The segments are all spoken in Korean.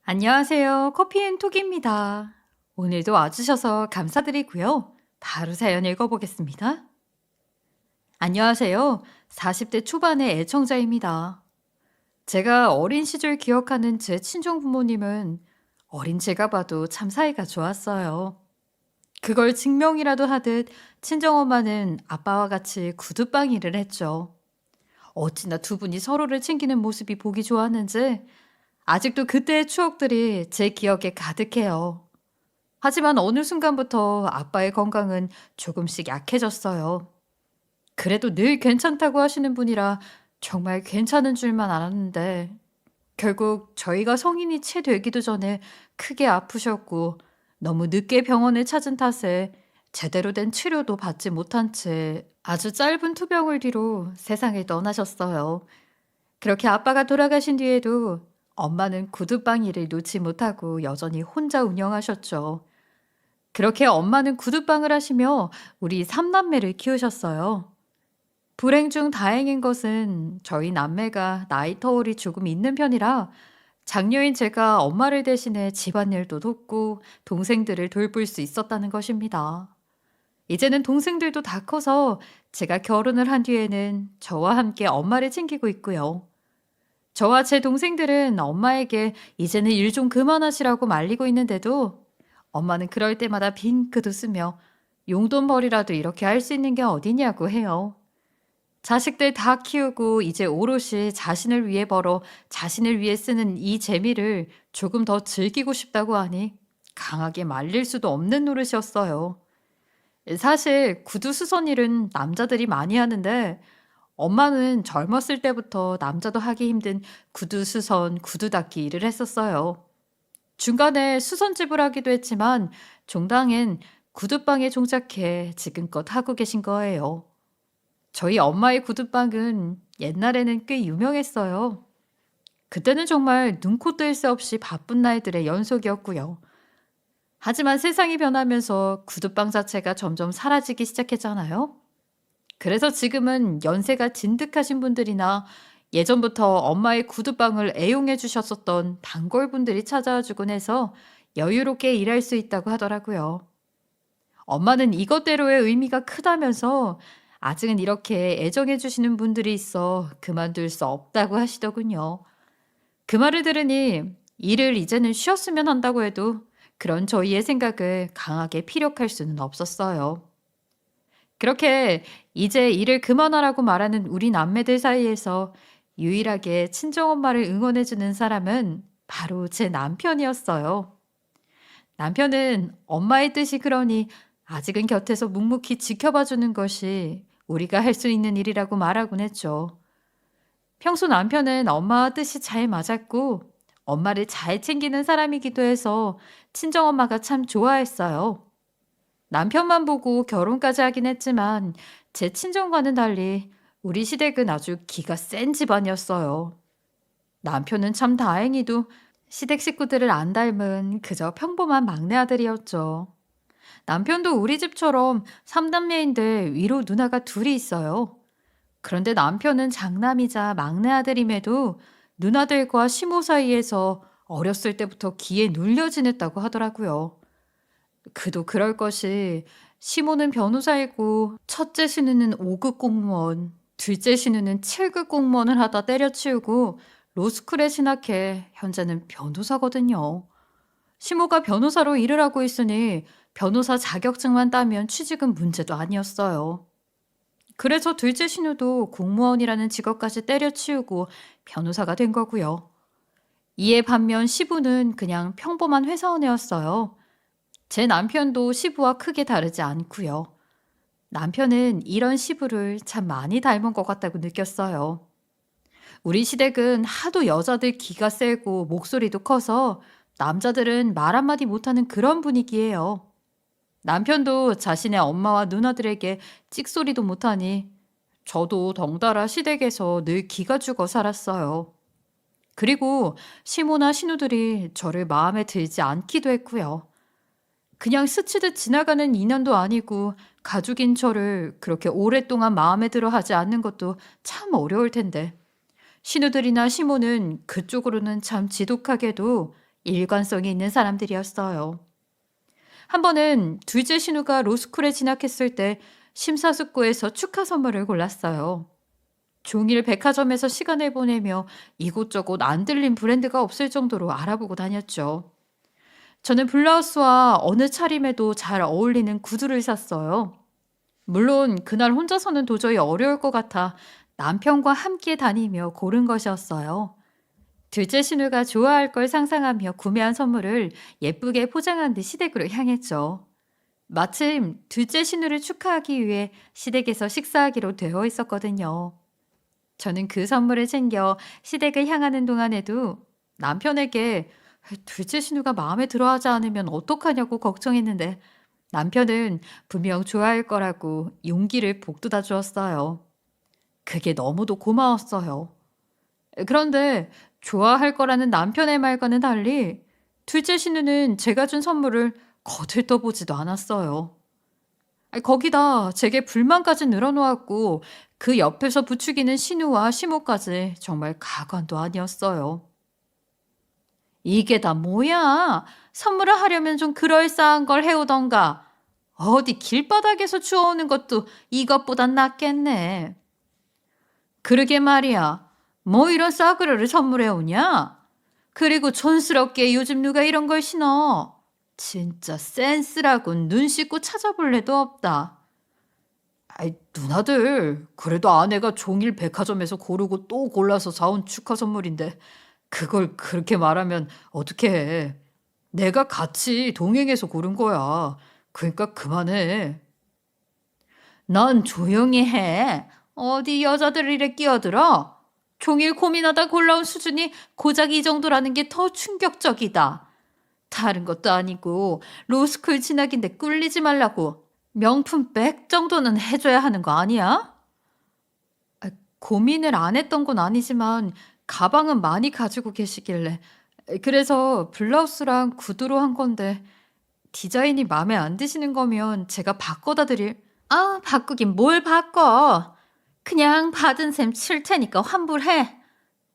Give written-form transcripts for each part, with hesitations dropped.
안녕하세요. 커피앤톡입니다. 오늘도 와주셔서 감사드리고요. 바로 사연 읽어보겠습니다. 안녕하세요. 40대 초반의 애청자입니다. 제가 어린 시절 기억하는 제 친정 부모님은 어린 제가 봐도 참 사이가 좋았어요. 그걸 증명이라도 하듯 친정엄마는 아빠와 같이 구두방일을 했죠. 어찌나 두 분이 서로를 챙기는 모습이 보기 좋았는지 아직도 그때의 추억들이 제 기억에 가득해요. 하지만 어느 순간부터 아빠의 건강은 조금씩 약해졌어요. 그래도 늘 괜찮다고 하시는 분이라 정말 괜찮은 줄만 알았는데 결국 저희가 성인이 채 되기도 전에 크게 아프셨고 너무 늦게 병원을 찾은 탓에 제대로 된 치료도 받지 못한 채 아주 짧은 투병을 뒤로 세상을 떠나셨어요. 그렇게 아빠가 돌아가신 뒤에도 엄마는 구두방 일을 놓지 못하고 여전히 혼자 운영하셨죠. 그렇게 엄마는 구두방을 하시며 우리 삼남매를 키우셨어요. 불행 중 다행인 것은 저희 남매가 나이 터울이 조금 있는 편이라 장녀인 제가 엄마를 대신해 집안일도 돕고 동생들을 돌볼 수 있었다는 것입니다. 이제는 동생들도 다 커서 제가 결혼을 한 뒤에는 저와 함께 엄마를 챙기고 있고요. 저와 제 동생들은 엄마에게 이제는 일 좀 그만하시라고 말리고 있는데도 엄마는 그럴 때마다 빙긋 웃으며 용돈벌이라도 이렇게 할 수 있는 게 어디냐고 해요. 자식들 다 키우고 이제 오롯이 자신을 위해 벌어 자신을 위해 쓰는 이 재미를 조금 더 즐기고 싶다고 하니 강하게 말릴 수도 없는 노릇이었어요. 사실 구두 수선 일은 남자들이 많이 하는데 엄마는 젊었을 때부터 남자도 하기 힘든 구두 수선, 구두 닦기 일을 했었어요. 중간에 수선집을 하기도 했지만 종당엔 구두방에 종착해 지금껏 하고 계신 거예요. 저희 엄마의 구두방은 옛날에는 꽤 유명했어요. 그때는 정말 눈코 뜰 새 없이 바쁜 날들의 연속이었고요. 하지만 세상이 변하면서 구두방 자체가 점점 사라지기 시작했잖아요. 그래서 지금은 연세가 진득하신 분들이나 예전부터 엄마의 구두방을 애용해 주셨었던 단골분들이 찾아와 주곤 해서 여유롭게 일할 수 있다고 하더라고요. 엄마는 이것대로의 의미가 크다면서 아직은 이렇게 애정해 주시는 분들이 있어 그만둘 수 없다고 하시더군요. 그 말을 들으니 일을 이제는 쉬었으면 한다고 해도 그런 저희의 생각을 강하게 피력할 수는 없었어요. 그렇게 이제 일을 그만하라고 말하는 우리 남매들 사이에서 유일하게 친정엄마를 응원해 주는 사람은 바로 제 남편이었어요. 남편은 엄마의 뜻이 그러니 아직은 곁에서 묵묵히 지켜봐 주는 것이 우리가 할 수 있는 일이라고 말하곤 했죠. 평소 남편은 엄마와 뜻이 잘 맞았고 엄마를 잘 챙기는 사람이기도 해서 친정엄마가 참 좋아했어요. 남편만 보고 결혼까지 하긴 했지만 제 친정과는 달리 우리 시댁은 아주 기가 센 집안이었어요. 남편은 참 다행히도 시댁 식구들을 안 닮은 그저 평범한 막내 아들이었죠. 남편도 우리 집처럼 삼남매인데 위로 누나가 둘이 있어요. 그런데 남편은 장남이자 막내 아들임에도 누나들과 시모 사이에서 어렸을 때부터 기에 눌려 지냈다고 하더라고요. 그도 그럴 것이 시모는 변호사이고 첫째 신우는 5급 공무원, 둘째 신우는 7급 공무원을 하다 때려치우고 로스쿨에 진학해 현재는 변호사거든요. 시모가 변호사로 일을 하고 있으니 변호사 자격증만 따면 취직은 문제도 아니었어요. 그래서 둘째 신우도 공무원이라는 직업까지 때려치우고 변호사가 된 거고요. 이에 반면 시부는 그냥 평범한 회사원이었어요. 제 남편도 시부와 크게 다르지 않고요. 남편은 이런 시부를 참 많이 닮은 것 같다고 느꼈어요. 우리 시댁은 하도 여자들 기가 세고 목소리도 커서 남자들은 말 한마디 못하는 그런 분위기예요. 남편도 자신의 엄마와 누나들에게 찍소리도 못하니 저도 덩달아 시댁에서 늘 기가 죽어 살았어요. 그리고 시모나 신우들이 저를 마음에 들지 않기도 했고요. 그냥 스치듯 지나가는 인연도 아니고 가족인 저를 그렇게 오랫동안 마음에 들어 하지 않는 것도 참 어려울 텐데. 신우들이나 시모는 그쪽으로는 참 지독하게도 일관성이 있는 사람들이었어요. 한 번은 둘째 신우가 로스쿨에 진학했을 때 심사숙고해서 축하 선물을 골랐어요. 종일 백화점에서 시간을 보내며 이곳저곳 안 들린 브랜드가 없을 정도로 알아보고 다녔죠. 저는 블라우스와 어느 차림에도 잘 어울리는 구두를 샀어요. 물론 그날 혼자서는 도저히 어려울 것 같아 남편과 함께 다니며 고른 것이었어요. 둘째 신우가 좋아할 걸 상상하며 구매한 선물을 예쁘게 포장한 듯 시댁으로 향했죠. 마침 둘째 신우를 축하하기 위해 시댁에서 식사하기로 되어 있었거든요. 저는 그 선물을 챙겨 시댁을 향하는 동안에도 남편에게 둘째 신우가 마음에 들어하지 않으면 어떡하냐고 걱정했는데 남편은 분명 좋아할 거라고 용기를 북돋아 주었어요. 그게 너무도 고마웠어요. 그런데 좋아할 거라는 남편의 말과는 달리 둘째 신우는 제가 준 선물을 거들떠보지도 않았어요. 거기다 제게 불만까지 늘어놓았고 그 옆에서 부추기는 신우와 시모까지 정말 가관도 아니었어요. 이게 다 뭐야? 선물을 하려면 좀 그럴싸한 걸 해오던가. 어디 길바닥에서 주워오는 것도 이것보단 낫겠네. 그러게 말이야. 뭐 이런 싸구려를 선물해 오냐? 그리고 촌스럽게 요즘 누가 이런 걸 신어? 진짜 센스라곤 눈 씻고 찾아볼 애도 없다. 아이, 누나들, 그래도 아내가 종일 백화점에서 고르고 또 골라서 사온 축하 선물인데 그걸 그렇게 말하면 어떻게 해? 내가 같이 동행해서 고른 거야. 그러니까 그만해. 넌 조용히 해. 어디 여자들 일에 끼어들어? 종일 고민하다 골라온 수준이 고작 이 정도라는 게 더 충격적이다. 다른 것도 아니고 로스쿨 진학인데 꿀리지 말라고 명품 백 정도는 해줘야 하는 거 아니야? 고민을 안 했던 건 아니지만 가방은 많이 가지고 계시길래 그래서 블라우스랑 구두로 한 건데 디자인이 마음에 안 드시는 거면 제가 바꿔다 드릴. 아, 바꾸긴 뭘 바꿔. 그냥 받은 셈 칠 테니까 환불해.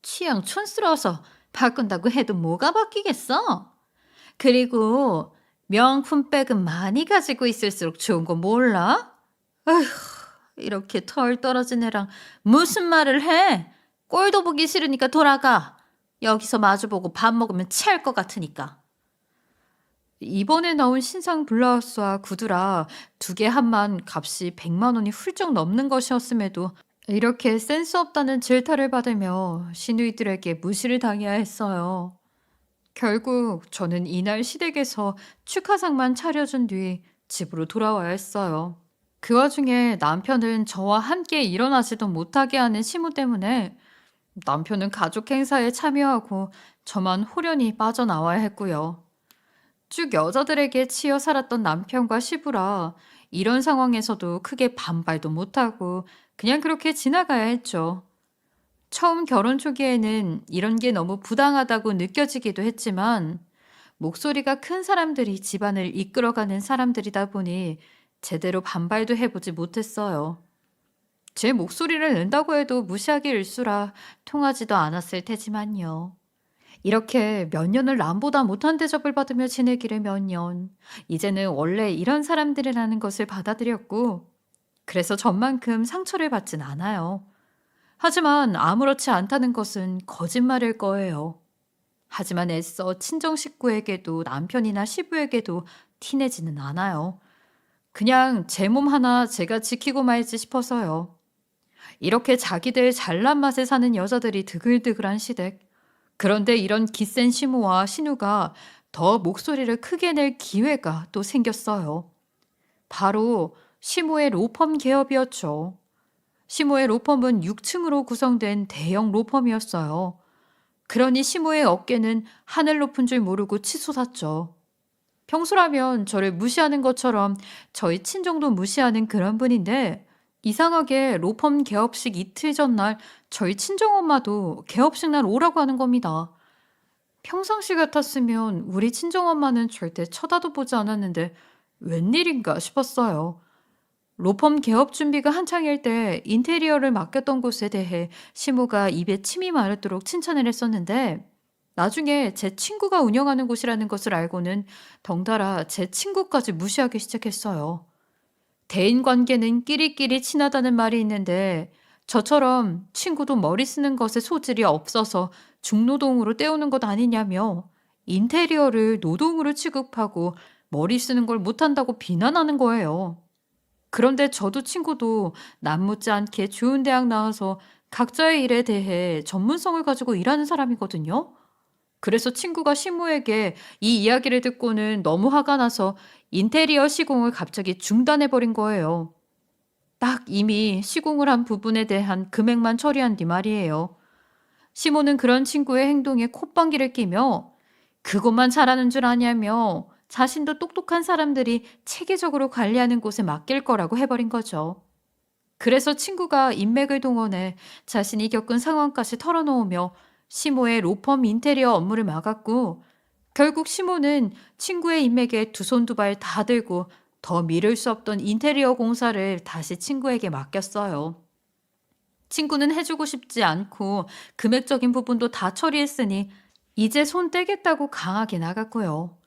취향 촌스러워서 바꾼다고 해도 뭐가 바뀌겠어? 그리고 명품백은 많이 가지고 있을수록 좋은 거 몰라? 아휴, 이렇게 털 떨어진 애랑 무슨 말을 해? 꼴도 보기 싫으니까 돌아가. 여기서 마주보고 밥 먹으면 체할 것 같으니까. 이번에 나온 신상 블라우스와 구두라 두 개 합만 값이 100만 원이 훌쩍 넘는 것이었음에도 이렇게 센스 없다는 질타를 받으며 시누이들에게 무시를 당해야 했어요. 결국 저는 이날 시댁에서 축하상만 차려준 뒤 집으로 돌아와야 했어요. 그 와중에 남편은 저와 함께 일어나지도 못하게 하는 시무 때문에 남편은 가족 행사에 참여하고 저만 홀연히 빠져나와야 했고요. 쭉 여자들에게 치여 살았던 남편과 시부라 이런 상황에서도 크게 반발도 못하고 그냥 그렇게 지나가야 했죠. 처음 결혼 초기에는 이런 게 너무 부당하다고 느껴지기도 했지만 목소리가 큰 사람들이 집안을 이끌어가는 사람들이다 보니 제대로 반발도 해보지 못했어요. 제 목소리를 낸다고 해도 무시하기 일쑤라 통하지도 않았을 테지만요. 이렇게 몇 년을 남보다 못한 대접을 받으며 지내기를 몇 년. 이제는 원래 이런 사람들이라는 것을 받아들였고, 그래서 전만큼 상처를 받진 않아요. 하지만 아무렇지 않다는 것은 거짓말일 거예요. 하지만 애써 친정 식구에게도 남편이나 시부에게도 티내지는 않아요. 그냥 제 몸 하나 제가 지키고 말지 싶어서요. 이렇게 자기들 잘난 맛에 사는 여자들이 드글드글한 시댁. 그런데 이런 기센 시무와 신우가 더 목소리를 크게 낼 기회가 또 생겼어요. 바로 시무의 로펌 개업이었죠. 시무의 로펌은 6층으로 구성된 대형 로펌이었어요. 그러니 시무의 어깨는 하늘 높은 줄 모르고 치솟았죠. 평소라면 저를 무시하는 것처럼 저희 친정도 무시하는 그런 분인데 이상하게 로펌 개업식 이틀 전날 저희 친정엄마도 개업식 날 오라고 하는 겁니다. 평상시 같았으면 우리 친정엄마는 절대 쳐다도 보지 않았는데 웬일인가 싶었어요. 로펌 개업 준비가 한창일 때 인테리어를 맡겼던 곳에 대해 시모가 입에 침이 마르도록 칭찬을 했었는데 나중에 제 친구가 운영하는 곳이라는 것을 알고는 덩달아 제 친구까지 무시하기 시작했어요. 대인 관계는 끼리끼리 친하다는 말이 있는데 저처럼 친구도 머리 쓰는 것에 소질이 없어서 중노동으로 때우는 것 아니냐며 인테리어를 노동으로 취급하고 머리 쓰는 걸 못한다고 비난하는 거예요. 그런데 저도 친구도 남 못지않게 좋은 대학 나와서 각자의 일에 대해 전문성을 가지고 일하는 사람이거든요. 그래서 친구가 시무에게 이 이야기를 듣고는 너무 화가 나서 인테리어 시공을 갑자기 중단해 버린 거예요. 딱 이미 시공을 한 부분에 대한 금액만 처리한 뒤 말이에요. 시모는 그런 친구의 행동에 콧방귀를 끼며 그것만 잘하는 줄 아냐며 자신도 똑똑한 사람들이 체계적으로 관리하는 곳에 맡길 거라고 해버린 거죠. 그래서 친구가 인맥을 동원해 자신이 겪은 상황까지 털어놓으며 시모의 로펌 인테리어 업무를 막았고, 결국 시모는 친구의 인맥에 두 손 두 발 다 들고 더 미룰 수 없던 인테리어 공사를 다시 친구에게 맡겼어요. 친구는 해주고 싶지 않고 금액적인 부분도 다 처리했으니 이제 손 떼겠다고 강하게 나갔고요.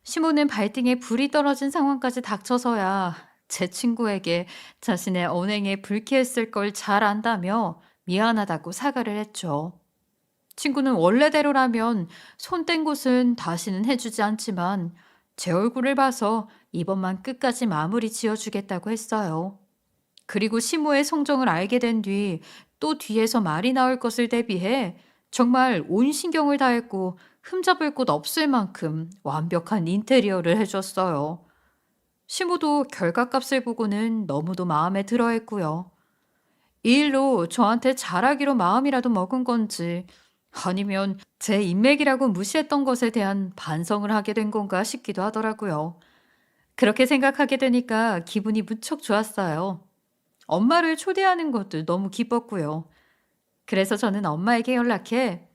시모는 발등에 불이 떨어진 상황까지 닥쳐서야 제 친구에게 자신의 언행에 불쾌했을 걸 잘 안다며 미안하다고 사과를 했죠. 친구는 원래대로라면 손 뗀 곳은 다시는 해주지 않지만 제 얼굴을 봐서 이번만 끝까지 마무리 지어주겠다고 했어요. 그리고 시모의 성정을 알게 된 뒤 또 뒤에서 말이 나올 것을 대비해 정말 온 신경을 다했고 흠잡을 곳 없을 만큼 완벽한 인테리어를 해줬어요. 시모도 결과값을 보고는 너무도 마음에 들어 했고요. 이 일로 저한테 잘하기로 마음이라도 먹은 건지 아니면 제 인맥이라고 무시했던 것에 대한 반성을 하게 된 건가 싶기도 하더라고요. 그렇게 생각하게 되니까 기분이 무척 좋았어요. 엄마를 초대하는 것도 너무 기뻤고요. 그래서 저는 엄마에게 연락해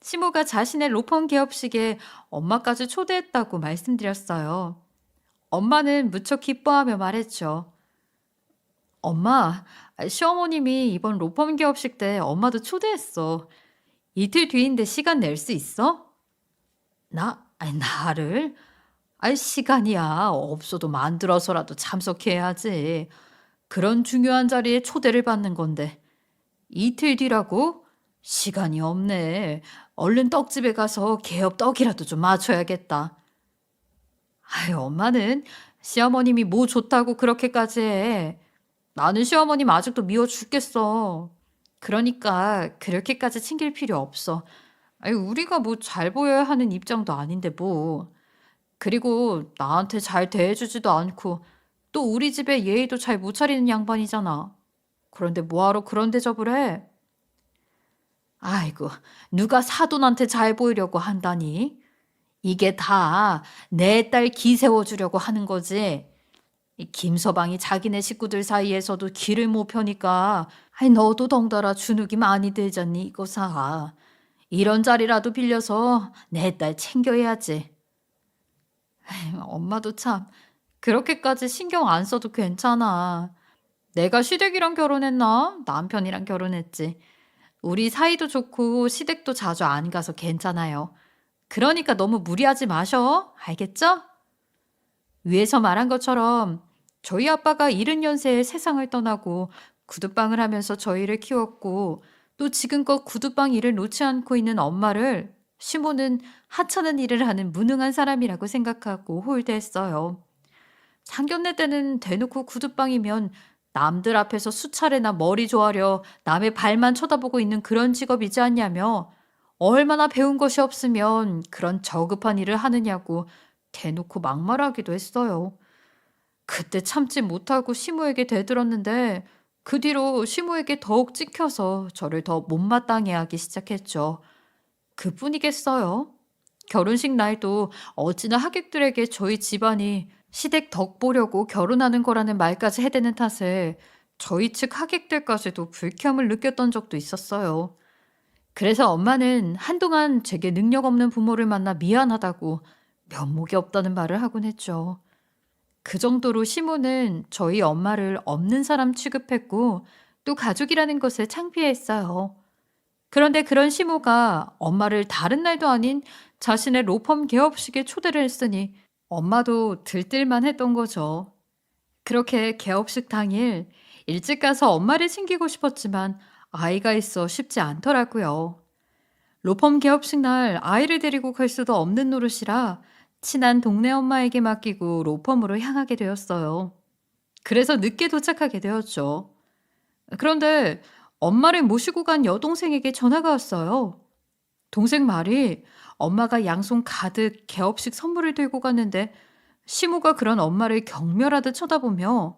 시모가 자신의 로펌 개업식에 엄마까지 초대했다고 말씀드렸어요. 엄마는 무척 기뻐하며 말했죠. 엄마, 시어머님이 이번 로펌 개업식 때 엄마도 초대했어. 이틀 뒤인데 시간 낼 수 있어? 나를? 시간이야. 없어도 만들어서라도 참석해야지. 그런 중요한 자리에 초대를 받는 건데. 이틀 뒤라고? 시간이 없네. 얼른 떡집에 가서 개업 떡이라도 좀 맞춰야겠다. 엄마는 시어머님이 뭐 좋다고 그렇게까지 해. 나는 시어머님 아직도 미워 죽겠어. 그러니까 그렇게까지 챙길 필요 없어. 우리가 뭐 잘 보여야 하는 입장도 아닌데 뭐. 그리고 나한테 잘 대해주지도 않고 또 우리 집에 예의도 잘 못 차리는 양반이잖아. 그런데 뭐하러 그런 대접을 해? 아이고, 누가 사돈한테 잘 보이려고 한다니? 이게 다 내 딸 기 세워주려고 하는 거지. 이 김서방이 자기네 식구들 사이에서도 기를 못 펴니까 너도 덩달아 주눅이 많이 들잖니 이거사. 이런 자리라도 빌려서 내 딸 챙겨야지. 엄마도 참 그렇게까지 신경 안 써도 괜찮아. 내가 시댁이랑 결혼했나? 남편이랑 결혼했지. 우리 사이도 좋고 시댁도 자주 안 가서 괜찮아요. 그러니까 너무 무리하지 마셔. 알겠죠? 위에서 말한 것처럼 저희 아빠가 70연세에 세상을 떠나고 구두방을 하면서 저희를 키웠고 또 지금껏 구두방 일을 놓지 않고 있는 엄마를 시모는 하찮은 일을 하는 무능한 사람이라고 생각하고 홀대했어요. 상견례 때는 대놓고 구두방이면 남들 앞에서 수차례나 머리 조아려 남의 발만 쳐다보고 있는 그런 직업이지 않냐며 얼마나 배운 것이 없으면 그런 저급한 일을 하느냐고 대놓고 막말하기도 했어요. 그때 참지 못하고 시모에게 대들었는데 그 뒤로 시모에게 더욱 찍혀서 저를 더 못마땅해 하기 시작했죠. 그뿐이겠어요. 결혼식 날도 어찌나 하객들에게 저희 집안이 시댁 덕 보려고 결혼하는 거라는 말까지 해대는 탓에 저희 측 하객들까지도 불쾌함을 느꼈던 적도 있었어요. 그래서 엄마는 한동안 제게 능력 없는 부모를 만나 미안하다고 면목이 없다는 말을 하곤 했죠. 그 정도로 시모는 저희 엄마를 없는 사람 취급했고 또 가족이라는 것을 창피했어요. 그런데 그런 시모가 엄마를 다른 날도 아닌 자신의 로펌 개업식에 초대를 했으니 엄마도 들뜰만 했던 거죠. 그렇게 개업식 당일 일찍 가서 엄마를 챙기고 싶었지만 아이가 있어 쉽지 않더라고요. 로펌 개업식 날 아이를 데리고 갈 수도 없는 노릇이라 친한 동네 엄마에게 맡기고 로펌으로 향하게 되었어요. 그래서 늦게 도착하게 되었죠. 그런데 엄마를 모시고 간 여동생에게 전화가 왔어요. 동생 말이 엄마가 양손 가득 개업식 선물을 들고 갔는데 시모가 그런 엄마를 경멸하듯 쳐다보며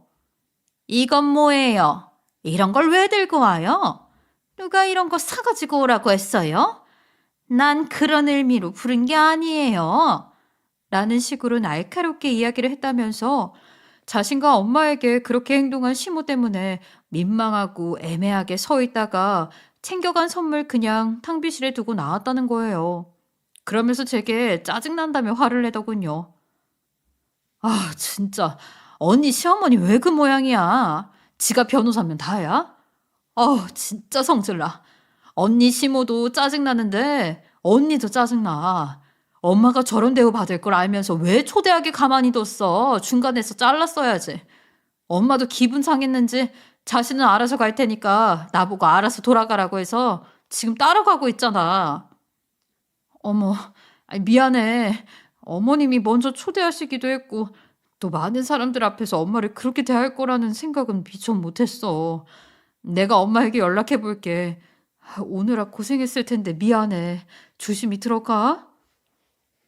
이건 뭐예요? 이런 걸 왜 들고 와요? 누가 이런 거 사가지고 오라고 했어요? 난 그런 의미로 부른 게 아니에요. 라는 식으로 날카롭게 이야기를 했다면서 자신과 엄마에게 그렇게 행동한 시모 때문에 민망하고 애매하게 서 있다가 챙겨간 선물 그냥 탕비실에 두고 나왔다는 거예요. 그러면서 제게 짜증난다며 화를 내더군요. 아, 진짜. 언니 시어머니 왜 그 모양이야? 지가 변호사면 다야? 진짜 성질나. 언니 시모도 짜증나는데 언니도 짜증나. 엄마가 저런 대우 받을 걸 알면서 왜 초대하게 가만히 뒀어? 중간에서 잘랐어야지. 엄마도 기분 상했는지 자신은 알아서 갈 테니까 나보고 알아서 돌아가라고 해서 지금 따라가고 있잖아. 어머, 아이, 미안해. 어머님이 먼저 초대하시기도 했고 또 많은 사람들 앞에서 엄마를 그렇게 대할 거라는 생각은 미처 못했어. 내가 엄마에게 연락해 볼게. 오느라 고생했을 텐데 미안해. 조심히 들어가.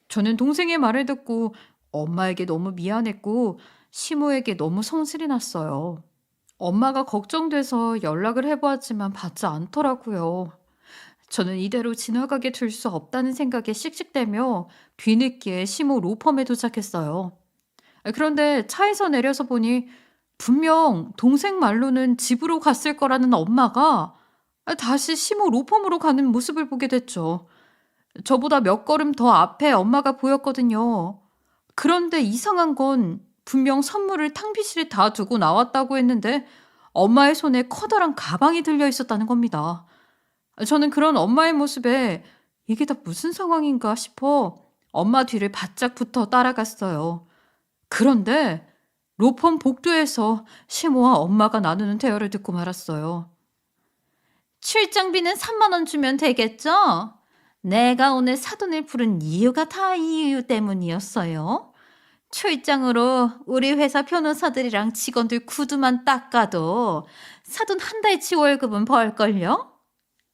저는 동생의 말을 듣고 엄마에게 너무 미안했고 시모에게 너무 성질이 났어요. 엄마가 걱정돼서 연락을 해보았지만 받지 않더라고요. 저는 이대로 지나가게 둘 수 없다는 생각에 씩씩대며 뒤늦게 시모 로펌에 도착했어요. 그런데 차에서 내려서 보니 분명 동생 말로는 집으로 갔을 거라는 엄마가 다시 시모 로펌으로 가는 모습을 보게 됐죠. 저보다 몇 걸음 더 앞에 엄마가 보였거든요. 그런데 이상한 건 분명 선물을 탕비실에 다 두고 나왔다고 했는데 엄마의 손에 커다란 가방이 들려 있었다는 겁니다. 저는 그런 엄마의 모습에 이게 다 무슨 상황인가 싶어 엄마 뒤를 바짝 붙어 따라갔어요. 그런데 로펌 복도에서 시모와 엄마가 나누는 대화를 듣고 말았어요. 출장비는 3만 원 주면 되겠죠? 내가 오늘 사돈을 부른 이유가 다 이 이유 때문이었어요. 출장으로 우리 회사 변호사들이랑 직원들 구두만 닦아도 사돈 한 달치 월급은 벌걸요?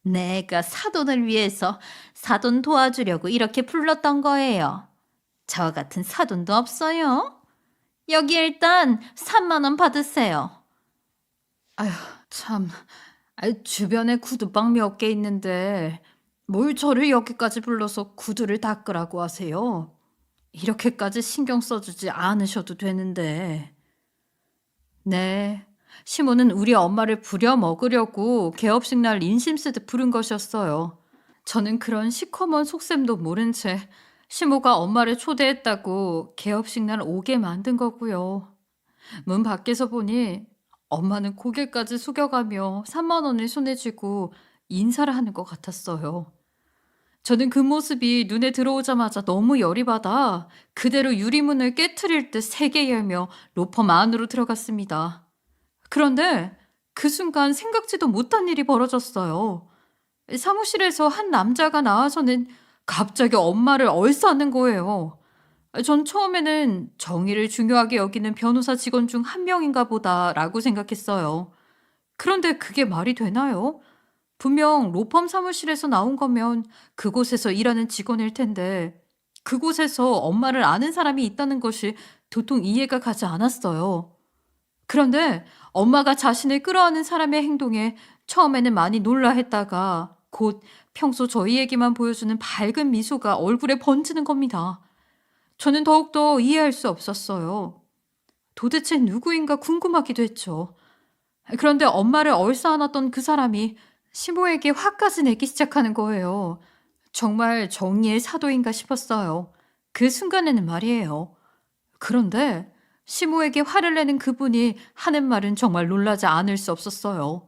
내가 사돈을 위해서 사돈 도와주려고 이렇게 불렀던 거예요. 저 같은 사돈도 없어요. 여기 일단 3만 원 받으세요. 아휴, 참. 주변에 구두방 몇 개 있는데 뭘 저를 여기까지 불러서 구두를 닦으라고 하세요? 이렇게까지 신경 써주지 않으셔도 되는데. 네. 시모는 우리 엄마를 부려먹으려고 개업식 날 인심 쓰듯 부른 것이었어요. 저는 그런 시커먼 속셈도 모른 채 시모가 엄마를 초대했다고 개업식 날 오게 만든 거고요. 문 밖에서 보니 엄마는 고개까지 숙여가며 3만 원을 손에 쥐고 인사를 하는 것 같았어요. 저는 그 모습이 눈에 들어오자마자 너무 열이 받아 그대로 유리문을 깨트릴 듯 세게 열며 로펌 안으로 들어갔습니다. 그런데 그 순간 생각지도 못한 일이 벌어졌어요. 사무실에서 한 남자가 나와서는 갑자기 엄마를 얼싸는 거예요. 전 처음에는 정의를 중요하게 여기는 변호사 직원 중 한 명인가 보다라고 생각했어요. 그런데 그게 말이 되나요? 분명 로펌 사무실에서 나온 거면 그곳에서 일하는 직원일 텐데 그곳에서 엄마를 아는 사람이 있다는 것이 도통 이해가 가지 않았어요. 그런데 엄마가 자신을 끌어안은 사람의 행동에 처음에는 많이 놀라했다가 곧 평소 저희에게만 보여주는 밝은 미소가 얼굴에 번지는 겁니다. 저는 더욱더 이해할 수 없었어요. 도대체 누구인가 궁금하기도 했죠. 그런데 엄마를 얼싸안았던 그 사람이 시모에게 화까지 내기 시작하는 거예요. 정말 정의의 사도인가 싶었어요. 그 순간에는 말이에요. 그런데 시모에게 화를 내는 그분이 하는 말은 정말 놀라지 않을 수 없었어요.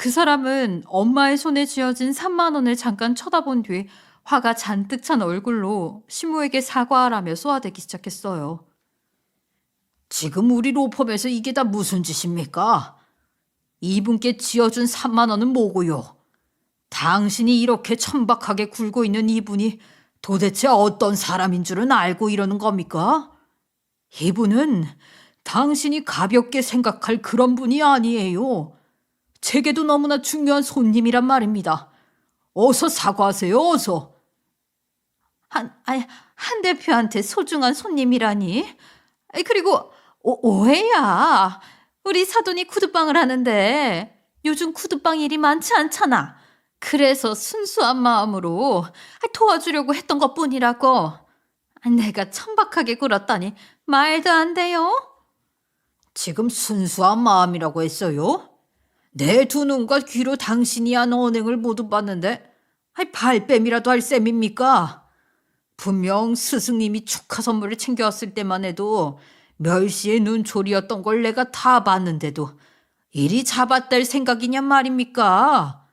그 사람은 엄마의 손에 쥐어진 3만 원을 잠깐 쳐다본 뒤 화가 잔뜩 찬 얼굴로 시모에게 사과하라며 쏘아대기 시작했어요. 지금 우리 로펌에서 이게 다 무슨 짓입니까? 이분께 쥐어준 3만 원은 뭐고요? 당신이 이렇게 천박하게 굴고 있는 이분이 도대체 어떤 사람인 줄은 알고 이러는 겁니까? 이분은 당신이 가볍게 생각할 그런 분이 아니에요. 제게도 너무나 중요한 손님이란 말입니다. 어서 사과하세요, 어서. 한 대표한테 소중한 손님이라니? 그리고 오해야. 우리 사돈이 구두방을 하는데 요즘 구두방 일이 많지 않잖아. 그래서 순수한 마음으로 도와주려고 했던 것뿐이라고. 내가 천박하게 굴었다니 말도 안 돼요. 지금 순수한 마음이라고 했어요? 내 두 눈과 귀로 당신이 한 언행을 모두 봤는데 발뺌이라도 할 셈입니까? 분명 스승님이 축하 선물을 챙겨왔을 때만 해도 멸시의 눈초리였던 걸 내가 다 봤는데도 이리 잡아댈 생각이냔 말입니까?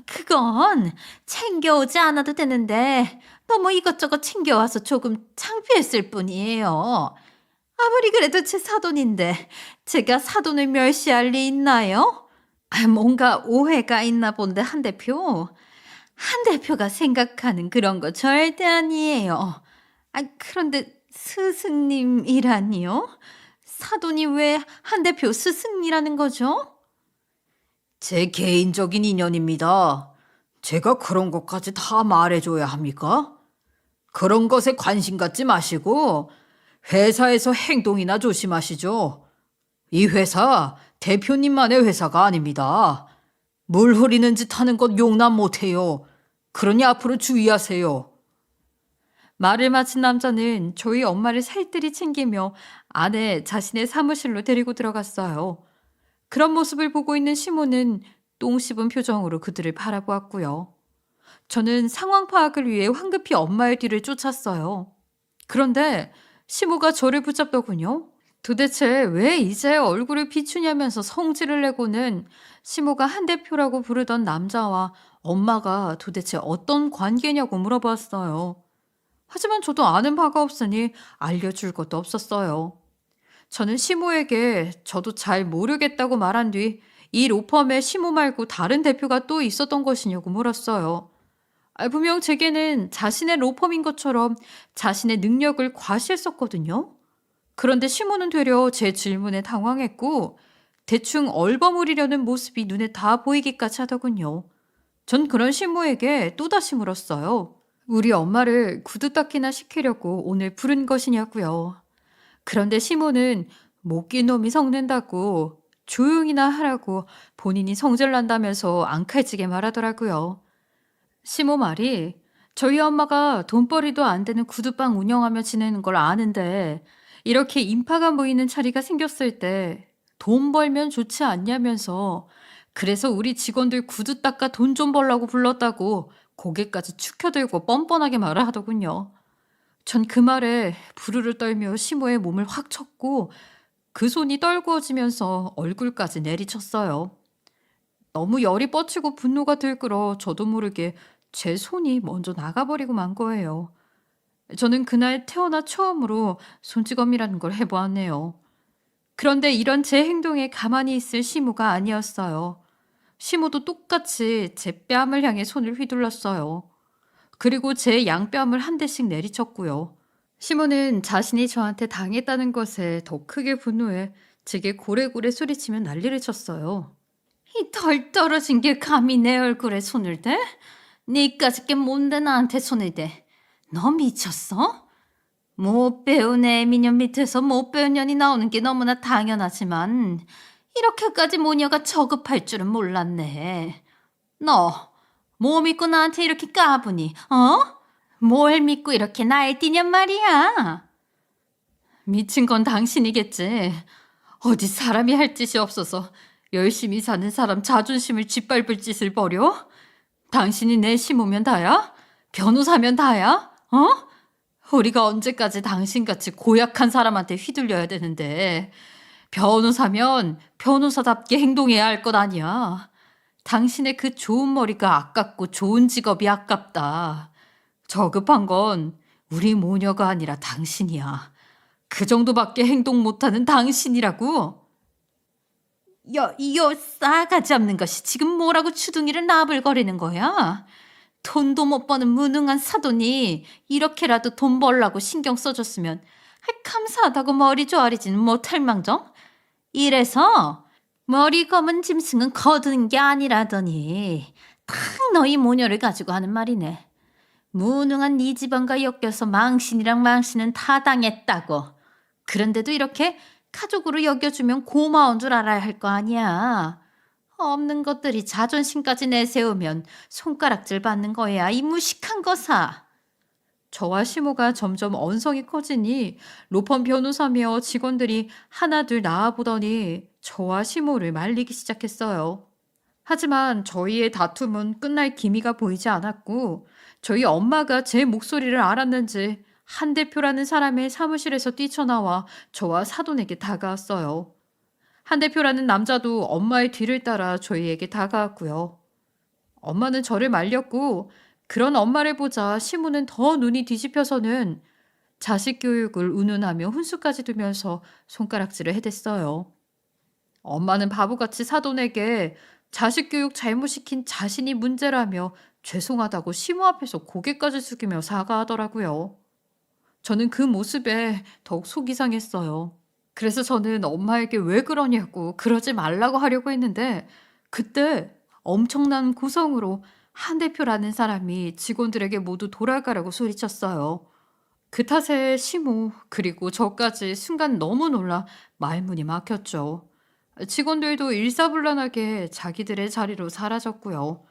그건 챙겨오지 않아도 되는데 너무 이것저것 챙겨와서 조금 창피했을 뿐이에요. 아무리 그래도 제 사돈인데 제가 사돈을 멸시할 리 있나요? 뭔가 오해가 있나 본데 한 대표. 한 대표가 생각하는 그런 거 절대 아니에요. 그런데 스승님이라니요? 사돈이 왜 한 대표 스승이라는 거죠? 제 개인적인 인연입니다. 제가 그런 것까지 다 말해줘야 합니까? 그런 것에 관심 갖지 마시고 회사에서 행동이나 조심하시죠. 이 회사 대표님만의 회사가 아닙니다. 물 흐리는 짓 하는 것 용납 못해요. 그러니 앞으로 주의하세요. 말을 마친 남자는 저희 엄마를 살뜰히 챙기며 안에 자신의 사무실로 데리고 들어갔어요. 그런 모습을 보고 있는 시모는 똥 씹은 표정으로 그들을 바라보았고요. 저는 상황 파악을 위해 황급히 엄마의 뒤를 쫓았어요. 그런데 시모가 저를 붙잡더군요. 도대체 왜 이제 얼굴을 비추냐면서 성질을 내고는 시모가 한 대표라고 부르던 남자와 엄마가 도대체 어떤 관계냐고 물어봤어요. 하지만 저도 아는 바가 없으니 알려줄 것도 없었어요. 저는 시모에게 저도 잘 모르겠다고 말한 뒤 이 로펌에 시모 말고 다른 대표가 또 있었던 것이냐고 물었어요. 분명 제게는 자신의 로펌인 것처럼 자신의 능력을 과시했었거든요. 그런데 시모는 되려 제 질문에 당황했고 대충 얼버무리려는 모습이 눈에 다 보이기까지 하더군요. 전 그런 시모에게 또다시 물었어요. 우리 엄마를 구두 닦기나 시키려고 오늘 부른 것이냐고요. 그런데 시모는 못 낀 놈이 성낸다고 조용히나 하라고 본인이 성질난다면서 앙칼지게 말하더라고요. 시모 말이 저희 엄마가 돈벌이도 안 되는 구두방 운영하며 지내는 걸 아는데 이렇게 인파가 모이는 자리가 생겼을 때 돈 벌면 좋지 않냐면서 그래서 우리 직원들 구두 닦아 돈 좀 벌라고 불렀다고 고개까지 축혀들고 뻔뻔하게 말을 하더군요. 전 그 말에 부르르 떨며 시모의 몸을 확 쳤고 그 손이 떨구어지면서 얼굴까지 내리쳤어요. 너무 열이 뻗치고 분노가 들끓어 저도 모르게 제 손이 먼저 나가버리고 만 거예요. 저는 그날 태어나 처음으로 손찌검이라는 걸 해보았네요. 그런데 이런 제 행동에 가만히 있을 시모가 아니었어요. 시모도 똑같이 제 뺨을 향해 손을 휘둘렀어요. 그리고 제 양뺨을 한 대씩 내리쳤고요. 시모는 자신이 저한테 당했다는 것에 더 크게 분노해 제게 고래고래 소리치며 난리를 쳤어요. 이 덜 떨어진 게 감히 내 얼굴에 손을 대? 니까짓 게 뭔데 나한테 손을 대? 너 미쳤어? 못 배운 애미년 밑에서 못 배운 년이 나오는 게 너무나 당연하지만 이렇게까지 모녀가 저급할 줄은 몰랐네. 너 뭐 믿고 나한테 이렇게 까부니? 뭘 믿고 이렇게 날뛰냔 말이야. 미친 건 당신이겠지. 어디 사람이 할 짓이 없어서 열심히 사는 사람 자존심을 짓밟을 짓을 벌여? 당신이 내 시모면 다야? 변호사면 다야? 우리가 언제까지 당신같이 고약한 사람한테 휘둘려야 되는데 변호사면 변호사답게 행동해야 할 것 아니야. 당신의 그 좋은 머리가 아깝고 좋은 직업이 아깝다. 저급한 건 우리 모녀가 아니라 당신이야. 그 정도밖에 행동 못하는 당신이라고. 여 싸가지 없는 것이 지금 뭐라고 주둥이를 나불거리는 거야? 돈도 못 버는 무능한 사돈이 이렇게라도 돈 벌라고 신경 써줬으면 감사하다고 머리 조아리지는 못할 망정? 이래서 머리 검은 짐승은 거두는 게 아니라더니 딱 너희 모녀를 가지고 하는 말이네. 무능한 네 집안과 엮여서 망신이랑 망신은 다 당했다고. 그런데도 이렇게 가족으로 여겨주면 고마운 줄 알아야 할 거 아니야. 없는 것들이 자존심까지 내세우면 손가락질 받는 거야, 이 무식한 거사. 저와 시모가 점점 언성이 커지니 로펌 변호사며 직원들이 하나둘 나와보더니 저와 시모를 말리기 시작했어요. 하지만 저희의 다툼은 끝날 기미가 보이지 않았고 저희 엄마가 제 목소리를 알았는지 한 대표라는 사람의 사무실에서 뛰쳐나와 저와 사돈에게 다가왔어요. 한 대표라는 남자도 엄마의 뒤를 따라 저희에게 다가왔고요. 엄마는 저를 말렸고 그런 엄마를 보자 시모는 더 눈이 뒤집혀서는 자식 교육을 운운하며 훈수까지 두면서 손가락질을 해댔어요. 엄마는 바보같이 사돈에게 자식 교육 잘못시킨 자신이 문제라며 죄송하다고 시모 앞에서 고개까지 숙이며 사과하더라고요. 저는 그 모습에 더욱 속이 상했어요. 그래서 저는 엄마에게 왜 그러냐고 그러지 말라고 하려고 했는데 그때 엄청난 고성으로 한 대표라는 사람이 직원들에게 모두 돌아가라고 소리쳤어요. 그 탓에 시모 그리고 저까지 순간 너무 놀라 말문이 막혔죠. 직원들도 일사불란하게 자기들의 자리로 사라졌고요.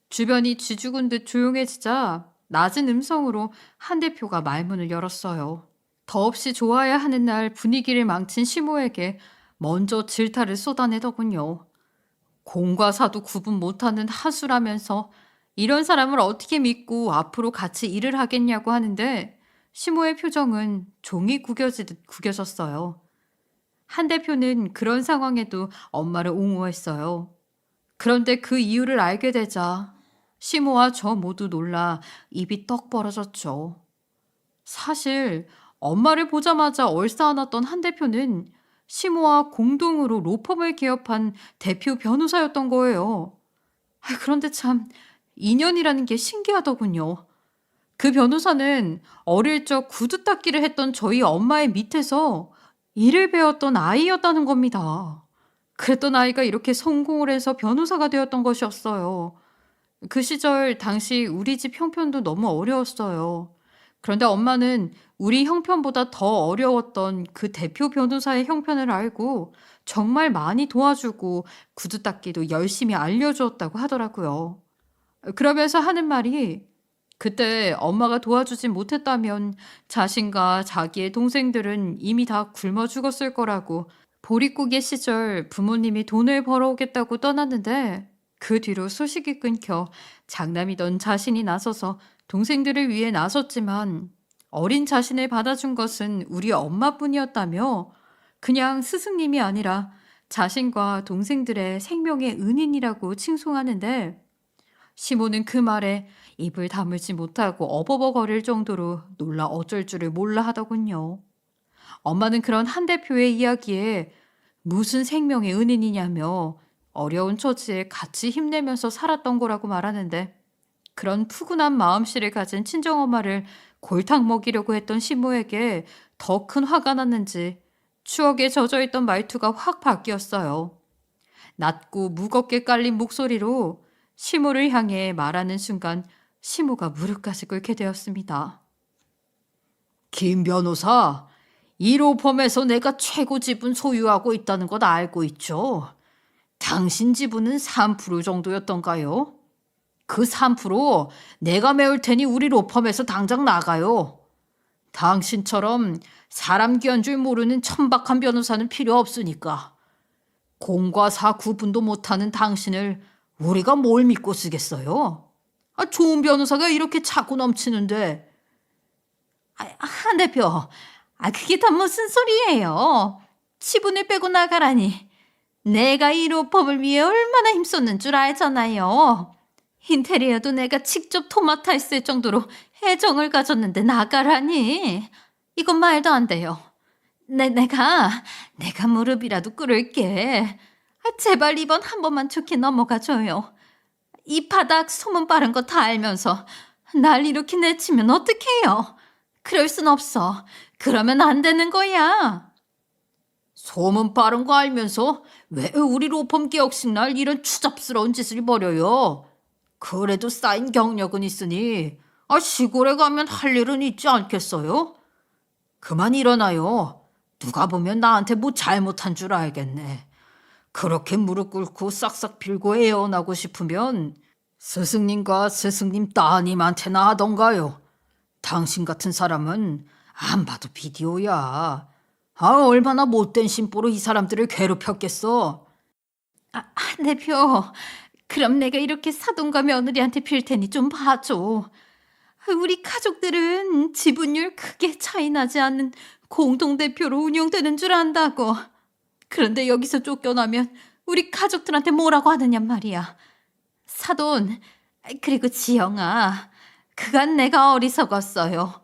주변이 쥐죽은 듯 조용해지자 낮은 음성으로 한 대표가 말문을 열었어요. 더없이 좋아야 하는 날 분위기를 망친 시모에게 먼저 질타를 쏟아내더군요. 공과 사도 구분 못하는 하수라면서 이런 사람을 어떻게 믿고 앞으로 같이 일을 하겠냐고 하는데 시모의 표정은 종이 구겨지듯 구겨졌어요. 한 대표는 그런 상황에도 엄마를 옹호했어요. 그런데 그 이유를 알게 되자 시모와 저 모두 놀라 입이 떡 벌어졌죠. 사실 엄마를 보자마자 얼싸안았던 한 대표는 시모와 공동으로 로펌을 개업한 대표 변호사였던 거예요. 그런데 참 인연이라는 게 신기하더군요. 그 변호사는 어릴 적 구두 닦기를 했던 저희 엄마의 밑에서 일을 배웠던 아이였다는 겁니다. 그랬던 아이가 이렇게 성공을 해서 변호사가 되었던 것이었어요. 그 시절 당시 우리 집 형편도 너무 어려웠어요. 그런데 엄마는 우리 형편보다 더 어려웠던 그 대표 변호사의 형편을 알고 정말 많이 도와주고 구두 닦기도 열심히 알려주었다고 하더라고요. 그러면서 하는 말이 그때 엄마가 도와주진 못했다면 자신과 자기의 동생들은 이미 다 굶어 죽었을 거라고 보릿고개 시절 부모님이 돈을 벌어오겠다고 떠났는데 그 뒤로 소식이 끊겨 장남이던 자신이 나서서 동생들을 위해 나섰지만 어린 자신을 받아준 것은 우리 엄마뿐이었다며 그냥 스승님이 아니라 자신과 동생들의 생명의 은인이라고 칭송하는데 시모는 그 말에 입을 다물지 못하고 어버버거릴 정도로 놀라 어쩔 줄을 몰라 하더군요. 엄마는 그런 한 대표의 이야기에 무슨 생명의 은인이냐며 어려운 처지에 같이 힘내면서 살았던 거라고 말하는데 그런 푸근한 마음씨를 가진 친정엄마를 골탕 먹이려고 했던 시모에게 더 큰 화가 났는지 추억에 젖어있던 말투가 확 바뀌었어요. 낮고 무겁게 깔린 목소리로 시모를 향해 말하는 순간 시모가 무릎까지 꿇게 되었습니다. 김 변호사, 이 로펌에서 내가 최고 지분 소유하고 있다는 것 알고 있죠? 당신 지분은 3% 정도였던가요? 그 3% 내가 메울 테니 우리 로펌에서 당장 나가요. 당신처럼 사람 귀한 줄 모르는 천박한 변호사는 필요 없으니까. 공과 사 구분도 못하는 당신을 우리가 뭘 믿고 쓰겠어요? 좋은 변호사가 이렇게 차고 넘치는데. 한 대표, 그게 다 무슨 소리예요? 지분을 빼고 나가라니. 내가 이 로펌을 위해 얼마나 힘썼는 줄 알잖아요. 인테리어도 내가 직접 도맡아 했을 정도로 애정을 가졌는데 나가라니. 이건 말도 안 돼요. 내가 무릎이라도 꿇을게. 제발 이번 한 번만 좋게 넘어가줘요. 이 바닥 소문 빠른 거 다 알면서 날 이렇게 내치면 어떡해요? 그럴 순 없어. 그러면 안 되는 거야. 소문 빠른 거 알면서 왜 우리 로펌 기억식 날 이런 추잡스러운 짓을 벌여요? 그래도 쌓인 경력은 있으니 시골에 가면 할 일은 있지 않겠어요? 그만 일어나요. 누가 보면 나한테 뭐 잘못한 줄 알겠네. 그렇게 무릎 꿇고 싹싹 빌고 애원하고 싶으면 스승님과 스승님 따님한테나 하던가요. 당신 같은 사람은 안 봐도 비디오야. 얼마나 못된 심보로 이 사람들을 괴롭혔겠어. 한 대표, 그럼 내가 이렇게 사돈과 며느리한테 빌 테니 좀 봐줘. 우리 가족들은 지분율 크게 차이 나지 않는 공동대표로 운영되는 줄 안다고. 그런데 여기서 쫓겨나면 우리 가족들한테 뭐라고 하느냔 말이야. 사돈, 그리고 지영아, 그간 내가 어리석었어요.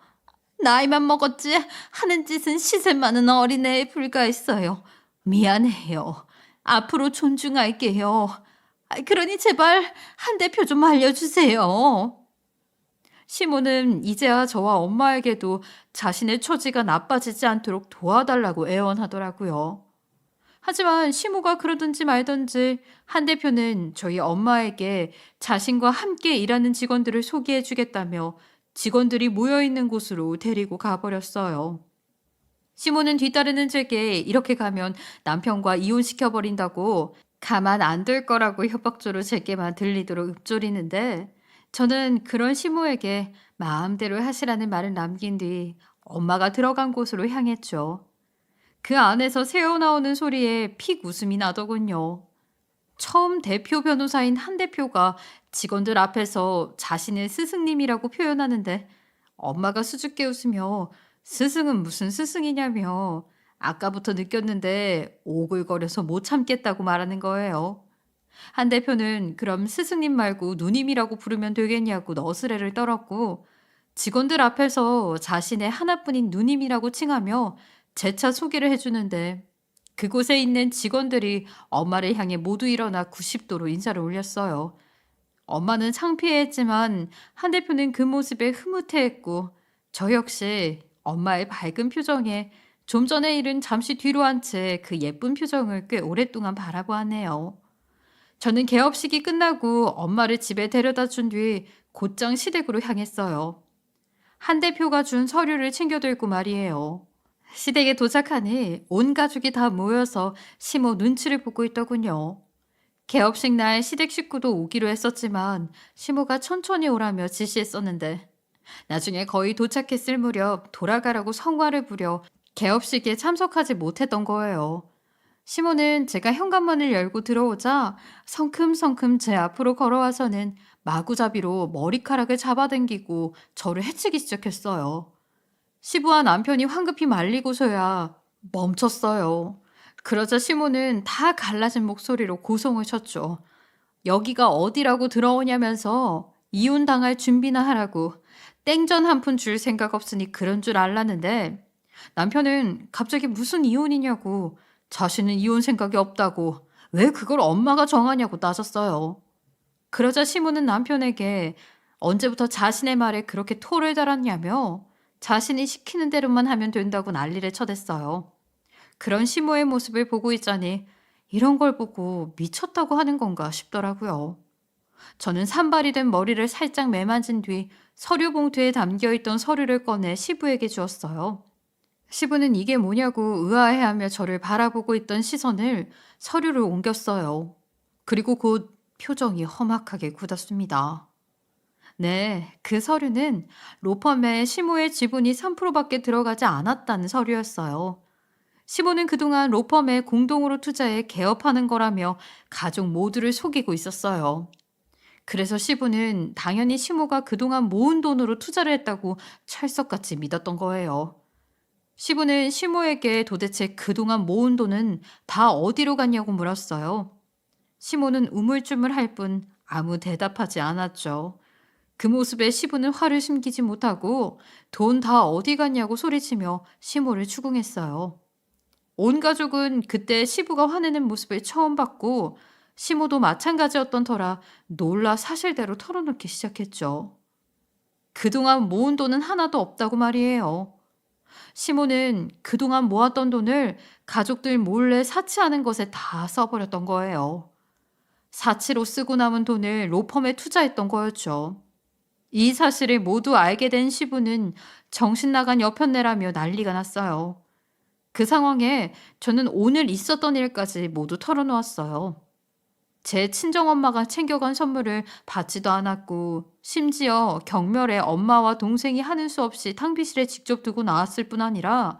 나이만 먹었지 하는 짓은 시세 많은 어린애에 불과했어요. 미안해요. 앞으로 존중할게요. 그러니 제발 한 대표 좀 알려주세요. 시모는 이제야 저와 엄마에게도 자신의 처지가 나빠지지 않도록 도와달라고 애원하더라고요. 하지만 시모가 그러든지 말든지 한 대표는 저희 엄마에게 자신과 함께 일하는 직원들을 소개해 주겠다며 직원들이 모여있는 곳으로 데리고 가버렸어요. 시모는 뒤따르는 제게 이렇게 가면 남편과 이혼시켜버린다고 가만 안 둘 거라고 협박조로 제게만 들리도록 읊조리는데 저는 그런 시모에게 마음대로 하시라는 말을 남긴 뒤 엄마가 들어간 곳으로 향했죠. 그 안에서 새어나오는 소리에 픽 웃음이 나더군요. 처음 대표 변호사인 한 대표가 직원들 앞에서 자신의 스승님이라고 표현하는데 엄마가 수줍게 웃으며 스승은 무슨 스승이냐며 아까부터 느꼈는데 오글거려서 못 참겠다고 말하는 거예요. 한 대표는 그럼 스승님 말고 누님이라고 부르면 되겠냐고 너스레를 떨었고 직원들 앞에서 자신의 하나뿐인 누님이라고 칭하며 재차 소개를 해주는데 그곳에 있는 직원들이 엄마를 향해 모두 일어나 90도로 인사를 올렸어요. 엄마는 창피해했지만 한 대표는 그 모습에 흐뭇해했고 저 역시 엄마의 밝은 표정에 좀 전의 일은 잠시 뒤로 한 채 그 예쁜 표정을 꽤 오랫동안 바라보았네요. 저는 개업식이 끝나고 엄마를 집에 데려다 준 뒤 곧장 시댁으로 향했어요. 한 대표가 준 서류를 챙겨 들고 말이에요. 시댁에 도착하니 온 가족이 다 모여서 시모 눈치를 보고 있더군요. 개업식 날 시댁 식구도 오기로 했었지만 시모가 천천히 오라며 지시했었는데 나중에 거의 도착했을 무렵 돌아가라고 성화를 부려 개업식에 참석하지 못했던 거예요. 시모는 제가 현관문을 열고 들어오자 성큼성큼 제 앞으로 걸어와서는 마구잡이로 머리카락을 잡아당기고 저를 해치기 시작했어요. 시부와 남편이 황급히 말리고서야 멈췄어요. 그러자 시모는 다 갈라진 목소리로 고성을 쳤죠. 여기가 어디라고 들어오냐면서 이혼당할 준비나 하라고 땡전 한 푼 줄 생각 없으니 그런 줄 알랐는데 남편은 갑자기 무슨 이혼이냐고 자신은 이혼 생각이 없다고 왜 그걸 엄마가 정하냐고 따졌어요. 그러자 시모는 남편에게 언제부터 자신의 말에 그렇게 토를 달았냐며 자신이 시키는 대로만 하면 된다고 난리를 쳐댔어요. 그런 시모의 모습을 보고 있자니 이런 걸 보고 미쳤다고 하는 건가 싶더라고요. 저는 산발이 된 머리를 살짝 매만진 뒤 서류 봉투에 담겨있던 서류를 꺼내 시부에게 주었어요. 시부는 이게 뭐냐고 의아해하며 저를 바라보고 있던 시선을 서류를 옮겼어요. 그리고 곧 표정이 험악하게 굳었습니다. 네, 그 서류는 로펌에 시모의 지분이 3%밖에 들어가지 않았다는 서류였어요. 시모는 그동안 로펌에 공동으로 투자해 개업하는 거라며 가족 모두를 속이고 있었어요. 그래서 시부는 당연히 시모가 그동안 모은 돈으로 투자를 했다고 철석같이 믿었던 거예요. 시부는 시모에게 도대체 그동안 모은 돈은 다 어디로 갔냐고 물었어요. 시모는 우물쭈물할 뿐 아무 대답하지 않았죠. 그 모습에 시부는 화를 숨기지 못하고 돈 다 어디 갔냐고 소리치며 시모를 추궁했어요. 온 가족은 그때 시부가 화내는 모습을 처음 봤고 시모도 마찬가지였던 터라 놀라 사실대로 털어놓기 시작했죠. 그동안 모은 돈은 하나도 없다고 말이에요. 시모는 그동안 모았던 돈을 가족들 몰래 사치하는 것에 다 써버렸던 거예요. 사치로 쓰고 남은 돈을 로펌에 투자했던 거였죠. 이 사실을 모두 알게 된 시부는 정신 나간 여편네라며 난리가 났어요. 그 상황에 저는 오늘 있었던 일까지 모두 털어놓았어요. 제 친정엄마가 챙겨간 선물을 받지도 않았고 심지어 경멸에 엄마와 동생이 하는 수 없이 탕비실에 직접 두고 나왔을 뿐 아니라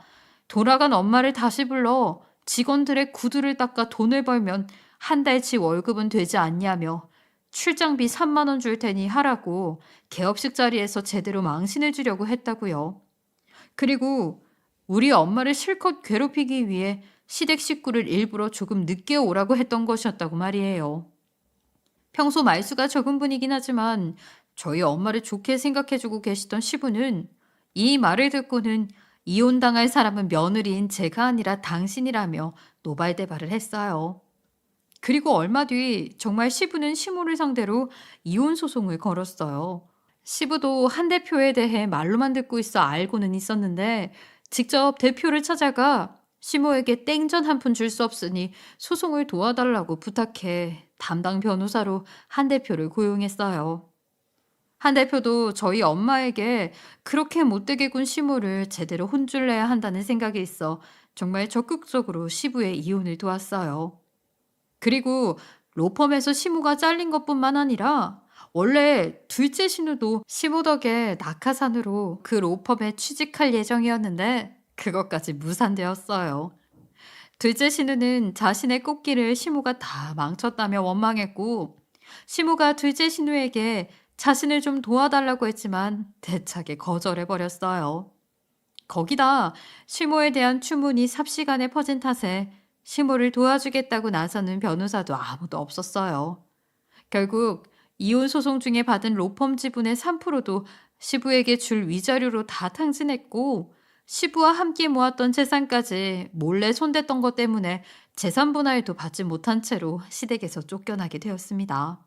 돌아간 엄마를 다시 불러 직원들의 구두를 닦아 돈을 벌면 한 달치 월급은 되지 않냐며 출장비 3만 원 줄 테니 하라고 개업식 자리에서 제대로 망신을 주려고 했다고요. 그리고 우리 엄마를 실컷 괴롭히기 위해 시댁 식구를 일부러 조금 늦게 오라고 했던 것이었다고 말이에요. 평소 말수가 적은 분이긴 하지만 저희 엄마를 좋게 생각해주고 계시던 시부는 이 말을 듣고는 이혼당할 사람은 며느리인 제가 아니라 당신이라며 노발대발을 했어요. 그리고 얼마 뒤 정말 시부는 시모를 상대로 이혼 소송을 걸었어요. 시부도 한 대표에 대해 말로만 듣고 있어 알고는 있었는데 직접 대표를 찾아가 시모에게 땡전 한 푼 줄 수 없으니 소송을 도와달라고 부탁해 담당 변호사로 한 대표를 고용했어요. 한 대표도 저희 엄마에게 그렇게 못되게 군 시모를 제대로 혼쭐 내야 한다는 생각이 있어 정말 적극적으로 시부의 이혼을 도왔어요. 그리고 로펌에서 시모가 잘린 것뿐만 아니라 원래 둘째 신우도 시모 덕에 낙하산으로 그 로펌에 취직할 예정이었는데 그것까지 무산되었어요. 둘째 신우는 자신의 꽃길을 시모가 다 망쳤다며 원망했고 시모가 둘째 신우에게 자신을 좀 도와달라고 했지만 대차게 거절해버렸어요. 거기다 시모에 대한 추문이 삽시간에 퍼진 탓에 시모를 도와주겠다고 나서는 변호사도 아무도 없었어요. 결국 이혼 소송 중에 받은 로펌 지분의 3%도 시부에게 줄 위자료로 다 탕진했고 시부와 함께 모았던 재산까지 몰래 손댔던 것 때문에 재산 분할도 받지 못한 채로 시댁에서 쫓겨나게 되었습니다.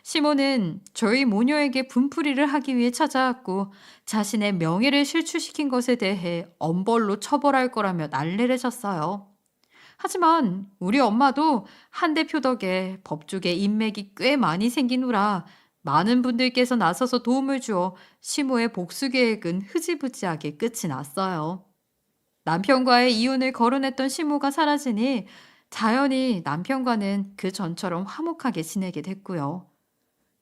시모는 저희 모녀에게 분풀이를 하기 위해 찾아왔고 자신의 명예를 실추시킨 것에 대해 엄벌로 처벌할 거라며 난리를 쳤어요. 하지만 우리 엄마도 한 대표 덕에 법조계 인맥이 꽤 많이 생긴 후라 많은 분들께서 나서서 도움을 주어 시모의 복수 계획은 흐지부지하게 끝이 났어요. 남편과의 이혼을 거론했던 시모가 사라지니 자연히 남편과는 그 전처럼 화목하게 지내게 됐고요.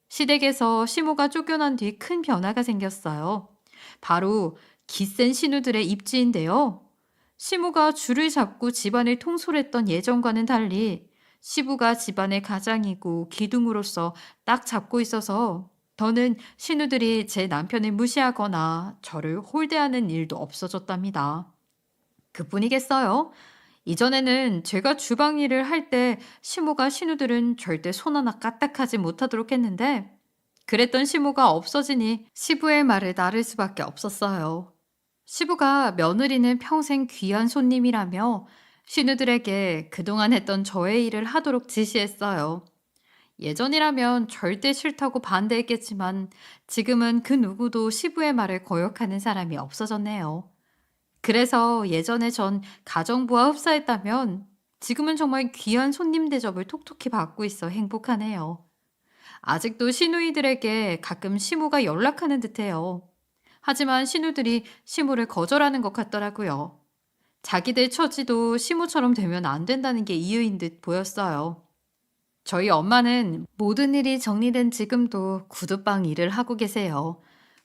시댁에서 시모가 쫓겨난 뒤 큰 변화가 생겼어요. 바로 기센 신우들의 입지인데요. 시모가 줄을 잡고 집안을 통솔했던 예전과는 달리 시부가 집안의 가장이고 기둥으로서 딱 잡고 있어서 더는 신우들이 제 남편을 무시하거나 저를 홀대하는 일도 없어졌답니다. 그뿐이겠어요? 이전에는 제가 주방 일을 할 때 시모가 신우들은 절대 손 하나 까딱하지 못하도록 했는데 그랬던 시모가 없어지니 시부의 말을 나를 수밖에 없었어요. 시부가 며느리는 평생 귀한 손님이라며 신우들에게 그동안 했던 저의 일을 하도록 지시했어요. 예전이라면 절대 싫다고 반대했겠지만 지금은 그 누구도 시부의 말을 거역하는 사람이 없어졌네요. 그래서 예전에 전 가정부와 흡사했다면 지금은 정말 귀한 손님 대접을 톡톡히 받고 있어 행복하네요. 아직도 시누이들에게 가끔 시모가 연락하는 듯해요. 하지만 시누들이 시모를 거절하는 것 같더라고요. 자기들 처지도 시모처럼 되면 안 된다는 게 이유인 듯 보였어요. 저희 엄마는 모든 일이 정리된 지금도 구두방 일을 하고 계세요.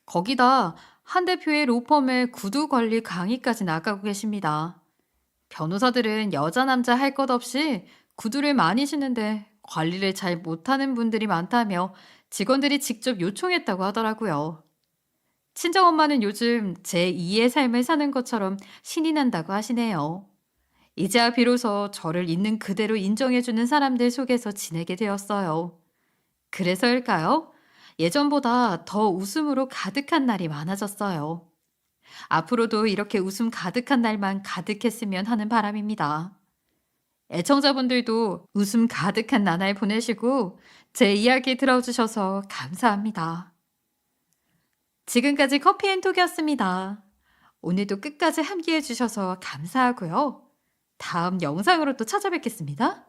거기다 한 대표의 로펌에 구두 관리 강의까지 나가고 계십니다. 변호사들은 여자 남자 할 것 없이 구두를 많이 신는데 관리를 잘 못하는 분들이 많다며 직원들이 직접 요청했다고 하더라고요. 친정엄마는 요즘 제2의 삶을 사는 것처럼 신이 난다고 하시네요. 이제야 비로소 저를 있는 그대로 인정해주는 사람들 속에서 지내게 되었어요. 그래서일까요? 예전보다 더 웃음으로 가득한 날이 많아졌어요. 앞으로도 이렇게 웃음 가득한 날만 가득했으면 하는 바람입니다. 애청자분들도 웃음 가득한 나날 보내시고 제 이야기 들어주셔서 감사합니다. 지금까지 커피앤톡이었습니다. 오늘도 끝까지 함께 해주셔서 감사하고요. 다음 영상으로 또 찾아뵙겠습니다.